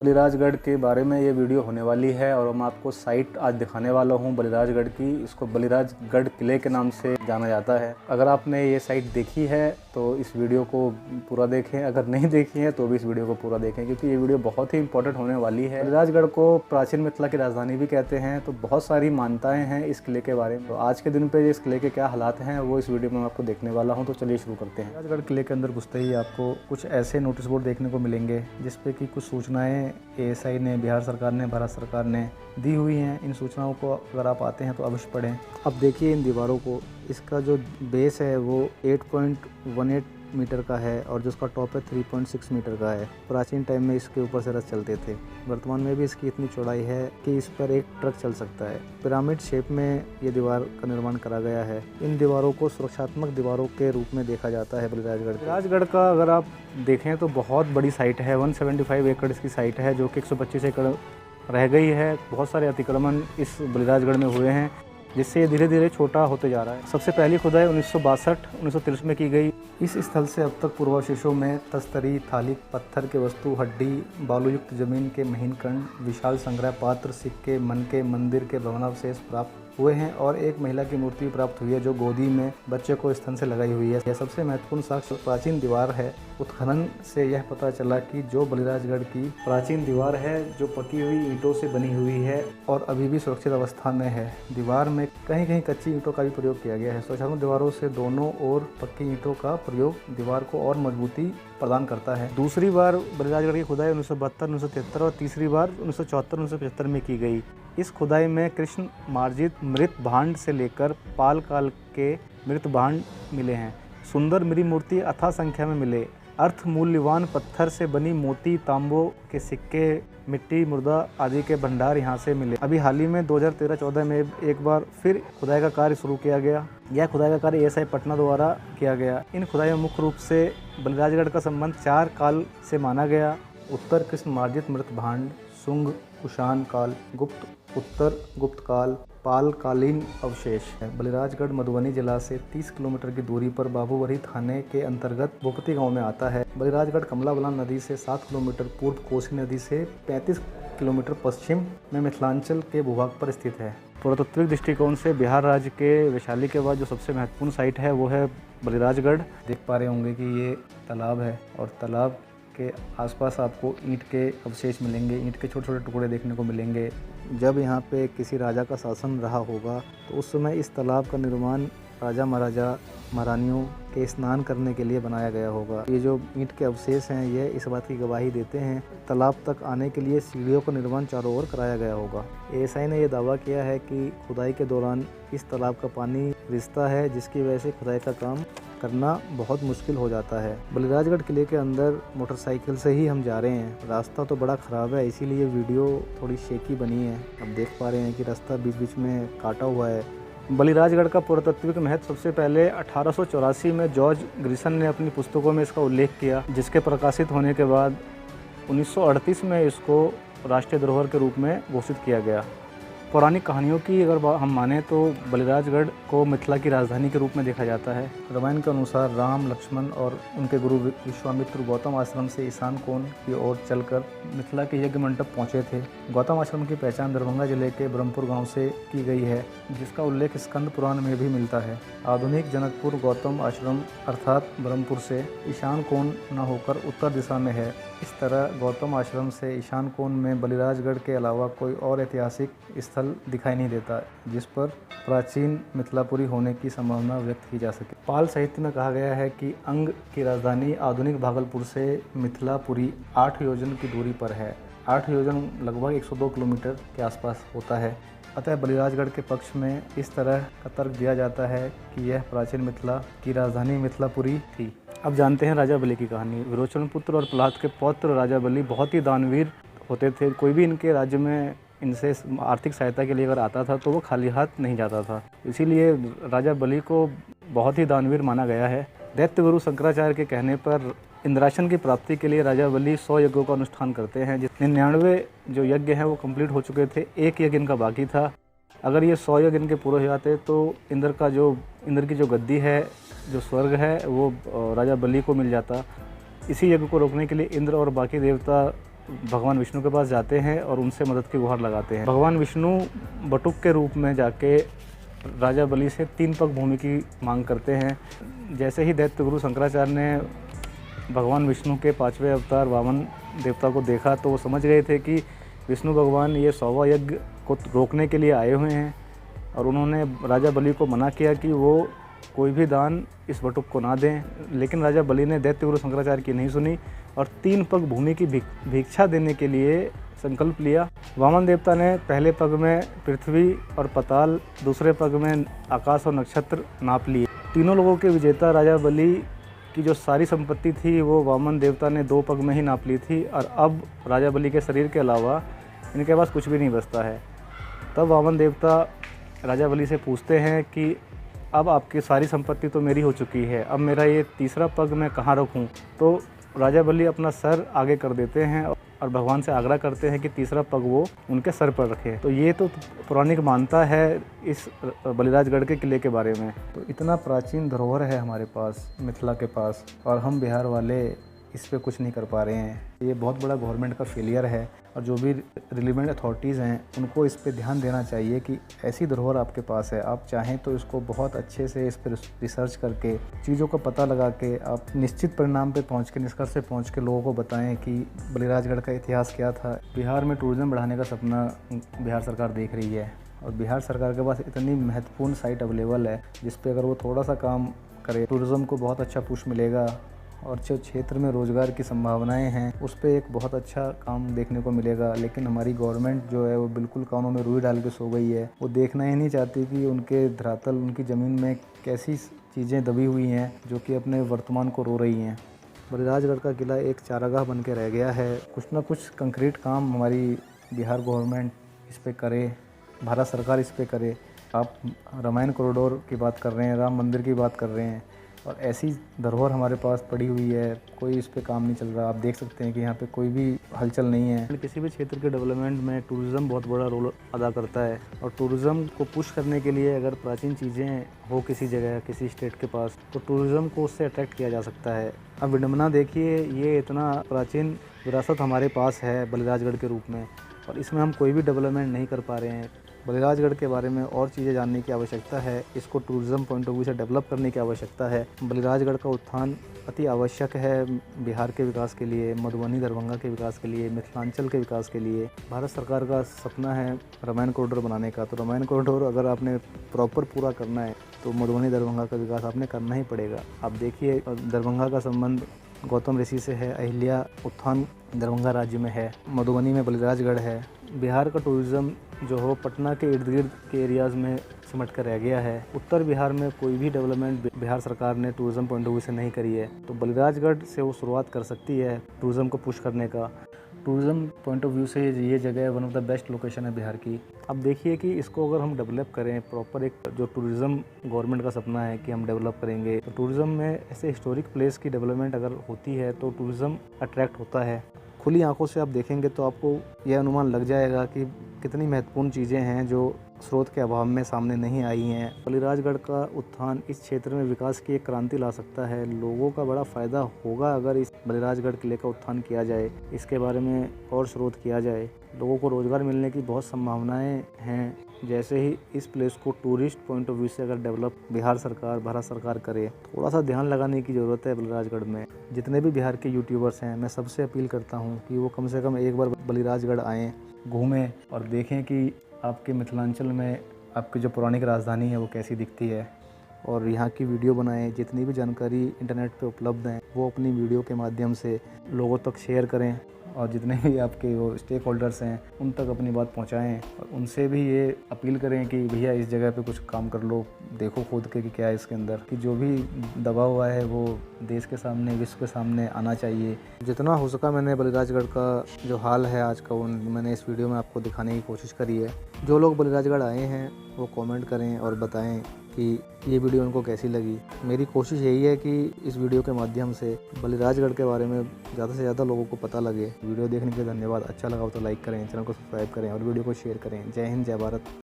बलिराजगढ़ के बारे में ये वीडियो होने वाली है और मैं आपको साइट आज दिखाने वाला हूँ बलिराजगढ़ की। इसको बलिराजगढ़ किले के नाम से जाना जाता है। अगर आपने ये साइट देखी है तो इस वीडियो को पूरा देखें, अगर नहीं देखी है तो भी इस वीडियो को पूरा देखें क्योंकि ये वीडियो बहुत ही इंपॉर्टेंट होने वाली है। बलिराजगढ़ को प्राचीन मिथिला की राजधानी भी कहते हैं, तो बहुत सारी मान्यताएँ हैं इस किले के बारे में। तो आज के दिन पर इस किले के क्या हालात हैं वो इस वीडियो में मैं आपको देखने वाला हूँ। तो चलिए शुरू करते हैं। बलिराजगढ़ किले के अंदर घुसते ही आपको कुछ ऐसे नोटिस बोर्ड देखने को मिलेंगे जिसपे कि कुछ सूचनाएँ एएसआई ने, बिहार सरकार ने, भारत सरकार ने दी हुई हैं। इन सूचनाओं को अगर आप आते हैं तो अवश्य पढ़ें। अब देखिए इन दीवारों को, इसका जो बेस है वो 8.18 मीटर का है और जो उसका टॉप है 3.6 मीटर का है। प्राचीन टाइम में इसके ऊपर से रथ चलते थे। वर्तमान में भी इसकी इतनी चौड़ाई है कि इस पर एक ट्रक चल सकता है। पिरामिड शेप में ये दीवार का निर्माण करा गया है। इन दीवारों को सुरक्षात्मक दीवारों के रूप में देखा जाता है। बलिराजगढ़ का अगर आप देखें तो बहुत बड़ी साइट है। 175 एकड़ इसकी साइट है जो कि 125 एकड़ रह गई है। बहुत सारे अतिक्रमण इस बलिराजगढ़ में हुए हैं जिससे ये धीरे धीरे छोटा होते जा रहा है। सबसे पहली खुदाई 1962-1963 में की गई। इस स्थल से अब तक पूर्वावशेषों में तस्तरी, थाली, पत्थर के वस्तु, हड्डी, बालूयुक्त जमीन के महीन कण, विशाल संग्रह पात्र, सिक्के, मनके, मंदिर के भवनावशेष प्राप्त हुए हैं और एक महिला की मूर्ति प्राप्त हुई है जो गोदी में बच्चे को स्तन से लगाई हुई है। यह सबसे महत्वपूर्ण साक्ष्य प्राचीन दीवार है। उत्खनन से यह पता चला कि जो बलिराजगढ़ की प्राचीन दीवार है जो पकी हुई ईंटों से बनी हुई है और अभी भी सुरक्षित अवस्था में है। दीवार में कहीं कहीं कच्ची ईंटों का भी प्रयोग किया गया है। सुरक्षात्मक दीवारों से दोनों ओर पक्की ईंटों का प्रयोग दीवार को और मजबूती प्रदान करता है। दूसरी बार बलिराजगढ़ की खुदाई 1972-1973 और तीसरी बार 1974-1975 में की गई। इस खुदाई में कृष्ण मार्जित मृत भांड से लेकर पाल काल के मृत भांड मिले हैं। सुंदर मृत मूर्ति अथाह संख्या में मिले। अर्थ मूल्यवान पत्थर से बनी मोती, तांबों के सिक्के, मिट्टी, मुर्दा आदि के भंडार यहाँ से मिले। अभी हाल ही में 2013-14 में एक बार फिर खुदाई का कार्य शुरू किया गया। यह खुदाई का कार्य एएसआई पटना द्वारा किया गया। इन खुदाई में मुख्य रूप से बलिराजगढ़ का संबंध 4 काल से माना गया। उत्तर कृष्ण मार्जित मृत भांड, शुंग कुषाण काल, गुप्त उत्तर गुप्त काल, पाल कालीन अवशेष है। बलिराजगढ़ मधुबनी जिला से 30 किलोमीटर की दूरी पर बाबूवरी थाने के अंतर्गत भूपति गांव में आता है। बलिराजगढ़ कमला बलान नदी से 7 किलोमीटर पूर्व, कोसी नदी से 35 किलोमीटर पश्चिम में मिथिलांचल के भूभाग पर स्थित है। पुरातत्विक दृष्टिकोण से बिहार राज्य के वैशाली के बाद जो सबसे महत्वपूर्ण साइट है वो है बलिराजगढ़। देख पा रहे होंगे कि ये तालाब है और तालाब के आसपास आपको ईंट के अवशेष मिलेंगे। ईंट के छोटे छोटे टुकड़े देखने को मिलेंगे। जब यहाँ पे किसी राजा का शासन रहा होगा तो उस समय इस तालाब का निर्माण राजा महाराजा महारानियों के स्नान करने के लिए बनाया गया होगा। ये जो ईंट के अवशेष हैं ये इस बात की गवाही देते हैं। तालाब तक आने के लिए सीढ़ियों का निर्माण चारों ओर कराया गया होगा। एएसआई ने यह दावा किया है कि खुदाई के दौरान इस तालाब का पानी रिसता है जिसकी वजह से खुदाई का काम करना बहुत मुश्किल हो जाता है। बलिराजगढ़ किले के अंदर मोटरसाइकिल से ही हम जा रहे हैं। रास्ता तो बड़ा ख़राब है इसीलिए वीडियो थोड़ी शेकी बनी है। अब देख पा रहे हैं कि रास्ता बीच बीच में काटा हुआ है। बलिराजगढ़ का पुरातत्विक महत्व सबसे पहले 1884 में जॉर्ज ग्रिसन ने अपनी पुस्तकों में इसका उल्लेख किया, जिसके प्रकाशित होने के बाद 1938 में इसको राष्ट्रीय धरोहर के रूप में घोषित किया गया। पौराणिक कहानियों की अगर हम माने तो बलिराजगढ़ को मिथिला की राजधानी के रूप में देखा जाता है। रामायण के अनुसार राम, लक्ष्मण और उनके गुरु विश्वामित्र गौतम आश्रम से ईशान कोण की ओर चलकर मिथिला के यज्ञ मंडप पहुंचे थे। गौतम आश्रम की पहचान दरभंगा जिले के ब्रह्मपुर गांव से की गई है, जिसका उल्लेख स्कंद पुराण में भी मिलता है। आधुनिक जनकपुर गौतम आश्रम अर्थात ब्रह्मपुर से ईशान कोण न होकर उत्तर दिशा में है। इस तरह गौतम आश्रम से ईशान कोण में बलिराजगढ़ के अलावा कोई और ऐतिहासिक स्थल दिखाई नहीं देता जिस पर प्राचीन मिथिलापुरी होने की संभावना व्यक्त की जा सके। पाल साहित्य में कहा गया है कि अंग की राजधानी आधुनिक भागलपुर से मिथिलापुरी 8 योजन की दूरी पर है। 8 योजन लगभग 102 किलोमीटर के आसपास होता है। अतः बलिराजगढ़ के पक्ष में इस तरह का तर्क दिया जाता है कि यह प्राचीन मिथिला की राजधानी मिथिलापुरी थी। अब जानते हैं राजा बलि की कहानी। विरोचन पुत्र और प्रहलाद के पौत्र राजा बलि बहुत ही दानवीर होते थे। कोई भी इनके राज्य में इनसे आर्थिक सहायता के लिए अगर आता था तो वो खाली हाथ नहीं जाता था। इसीलिए राजा बलि को बहुत ही दानवीर माना गया है। दैत्य गुरु शंकराचार्य के कहने पर इंद्रासन की प्राप्ति के लिए राजा बलि 100 यज्ञों का अनुष्ठान करते हैं। 99 जो यज्ञ हैं वो कंप्लीट हो चुके थे। एक यज्ञ इनका बाकी था। अगर ये 100 यज्ञ इनके पूरे हो जाते तो इंद्र की जो गद्दी है, जो स्वर्ग है, वो राजा बलि को मिल जाता। इसी यज्ञ को रोकने के लिए इंद्र और बाकी देवता भगवान विष्णु के पास जाते हैं और उनसे मदद की गुहार लगाते हैं। भगवान विष्णु बटुक के रूप में जाके राजा बलि से 3 पग भूमि की मांग करते हैं। जैसे ही दैत्य गुरु शंकराचार्य ने भगवान विष्णु के 5वें अवतार वामन देवता को देखा तो वो समझ गए थे कि विष्णु भगवान ये 100वां यज्ञ को रोकने के लिए आए हुए हैं, और उन्होंने राजा बलि को मना किया कि वो कोई भी दान इस बटुक को ना दें। लेकिन राजा बलि ने दैत्य गुरु शंकराचार्य की नहीं सुनी और 3 पग भूमि की भिक्षा देने के लिए संकल्प लिया। वामन देवता ने पहले पग में पृथ्वी और पताल, दूसरे पग में आकाश और नक्षत्र नाप लिए। तीनों लोगों के विजेता राजा बलि की जो सारी संपत्ति थी वो वामन देवता ने 2 पग में ही नाप ली थी, और अब राजा बलि के शरीर के अलावा इनके पास कुछ भी नहीं बचता है। तब वामन देवता राजा बलि से पूछते हैं कि अब आपकी सारी संपत्ति तो मेरी हो चुकी है, अब मेरा ये तीसरा पग मैं कहाँ रखूँ। तो राजा बलि अपना सर आगे कर देते हैं और भगवान से आग्रह करते हैं कि तीसरा पग वो उनके सर पर रखें। तो ये तो पौराणिक मान्यता है इस बलिराजगढ़ के किले के बारे में। तो इतना प्राचीन धरोहर है हमारे पास, मिथिला के पास, और हम बिहार वाले इस पे कुछ नहीं कर पा रहे हैं। ये बहुत बड़ा गवर्नमेंट का फेलियर है, और जो भी रिलेवेंट अथॉरिटीज़ हैं उनको इस पे ध्यान देना चाहिए कि ऐसी धरोहर आपके पास है, आप चाहें तो इसको बहुत अच्छे से इस पर रिसर्च करके चीज़ों का पता लगा के आप निश्चित परिणाम पे पहुंच के, निष्कर्ष पे पहुंच के लोगों को बताएं कि बलिराजगढ़ का इतिहास क्या था। बिहार में टूरिज़्म बढ़ाने का सपना बिहार सरकार देख रही है, और बिहार सरकार के पास इतनी महत्वपूर्ण साइट अवेलेबल है जिस पे अगर वो थोड़ा सा काम करे, टूरिज़्म को बहुत अच्छा पुश मिलेगा, और जो क्षेत्र में रोज़गार की संभावनाएं हैं उस पर एक बहुत अच्छा काम देखने को मिलेगा। लेकिन हमारी गवर्नमेंट जो है वो बिल्कुल कानों में रुई डाल के सो गई है। वो देखना ही नहीं चाहती कि उनके धरातल, उनकी ज़मीन में कैसी चीज़ें दबी हुई हैं जो कि अपने वर्तमान को रो रही हैं। बलिराजगढ़ का किला एक चारागाह बन के रह गया है। कुछ ना कुछ कंक्रीट काम हमारी बिहार गवर्नमेंट इस पर करे, भारत सरकार इस पर करे। आप रामायण कॉरिडोर की बात कर रहे हैं, राम मंदिर की बात कर रहे हैं, और ऐसी धरोहर हमारे पास पड़ी हुई है, कोई इस पे काम नहीं चल रहा। आप देख सकते हैं कि यहाँ पे कोई भी हलचल नहीं है। किसी भी क्षेत्र के डेवलपमेंट में टूरिज़्म बहुत बड़ा रोल अदा करता है, और टूरिज़्म को पुश करने के लिए अगर प्राचीन चीज़ें हो किसी जगह, किसी स्टेट के पास, तो टूरिज़्म को उससे अट्रैक्ट किया जा सकता है। अब विडम्बना देखिए, ये इतना प्राचीन विरासत हमारे पास है बलिराजगढ़ के रूप में, और इसमें हम कोई भी डेवलपमेंट नहीं कर पा रहे हैं। बलिराजगढ़ के बारे में और चीज़ें जानने की आवश्यकता है, इसको टूरिज़्म पॉइंट ऑफ व्यू से डेवलप करने की आवश्यकता है। बलिराजगढ़ का उत्थान अति आवश्यक है बिहार के विकास के लिए, मधुबनी दरभंगा के विकास के लिए, मिथिलांचल के विकास के लिए। भारत सरकार का सपना है रामायण कॉरिडोर बनाने का, तो रामायण कॉरिडोर अगर आपने प्रॉपर पूरा करना है तो मधुबनी दरभंगा का विकास आपने करना ही पड़ेगा। आप देखिए, दरभंगा का संबंध गौतम ऋषि से है, अहिल्या उत्थान दरभंगा राज्य में है, मधुबनी में बलिराजगढ़ है। बिहार का टूरिज़्म जो हो पटना के इर्द गिर्द के एरियाज़ में सिमट कर रह गया है। उत्तर बिहार में कोई भी डेवलपमेंट बिहार सरकार ने टूरिज़्म पॉइंट ऑफ व्यू से नहीं करी है, तो बलिराजगढ़ से वो शुरुआत कर सकती है टूरिज़्म को पुश करने का। टूरिज़्म पॉइंट ऑफ व्यू से ये जगह one of the best location है बिहार की। अब देखिए कि इसको अगर हम डेवलप करें प्रॉपर, एक जो टूरिज़्म गवर्नमेंट का सपना है कि हम डेवलप करेंगे, तो टूरिज़्म में ऐसे हिस्टोरिक प्लेस की डेवलपमेंट अगर होती है तो टूरिज़्म अट्रैक्ट होता है। खुली आंखों से आप देखेंगे तो आपको यह अनुमान लग जाएगा कि कितनी महत्वपूर्ण चीज़ें हैं जो स्रोत के अभाव में सामने नहीं आई हैं। बलिराजगढ़ का उत्थान इस क्षेत्र में विकास की एक क्रांति ला सकता है। लोगों का बड़ा फ़ायदा होगा अगर इस बलिराजगढ़ किले का उत्थान किया जाए, इसके बारे में और स्रोत किया जाए। लोगों को रोज़गार मिलने की बहुत संभावनाएं हैं। जैसे ही इस प्लेस को टूरिस्ट पॉइंट ऑफ व्यू से अगर डेवलप बिहार सरकार, भारत सरकार करे, थोड़ा सा ध्यान लगाने की ज़रूरत है बलिराजगढ़ में। जितने भी बिहार के यूट्यूबर्स हैं, मैं सबसे अपील करता हूँ कि वो कम से कम एक बार बलिराजगढ़ आएँ, घूमें और देखें कि आपके मिथिलांचल में आपकी जो पौराणिक राजधानी है वो कैसी दिखती है, और यहाँ की वीडियो बनाएं। जितनी भी जानकारी इंटरनेट पे उपलब्ध हैं वो अपनी वीडियो के माध्यम से लोगों तक शेयर करें, और जितने भी आपके वो स्टेक होल्डर्स हैं उन तक अपनी बात पहुँचाएँ, और उनसे भी ये अपील करें कि भैया इस जगह पे कुछ काम कर लो, देखो खुद के कि क्या है इसके अंदर, कि जो भी दबा हुआ है वो देश के सामने, विश्व के सामने आना चाहिए। जितना हो सका मैंने बलिराजगढ़ का जो हाल है आज का, वो मैंने इस वीडियो में आपको दिखाने की कोशिश करी है। जो लोग बलिराजगढ़ आए हैं वो कमेंट करें और बताएं कि ये वीडियो उनको कैसी लगी। मेरी कोशिश यही है कि इस वीडियो के माध्यम से बलिराजगढ़ के बारे में ज़्यादा से ज़्यादा लोगों को पता लगे। वीडियो देखने के लिए धन्यवाद। अच्छा लगा हो तो लाइक करें, चैनल को सब्सक्राइब करें और वीडियो को शेयर करें। जय हिंद, जय भारत।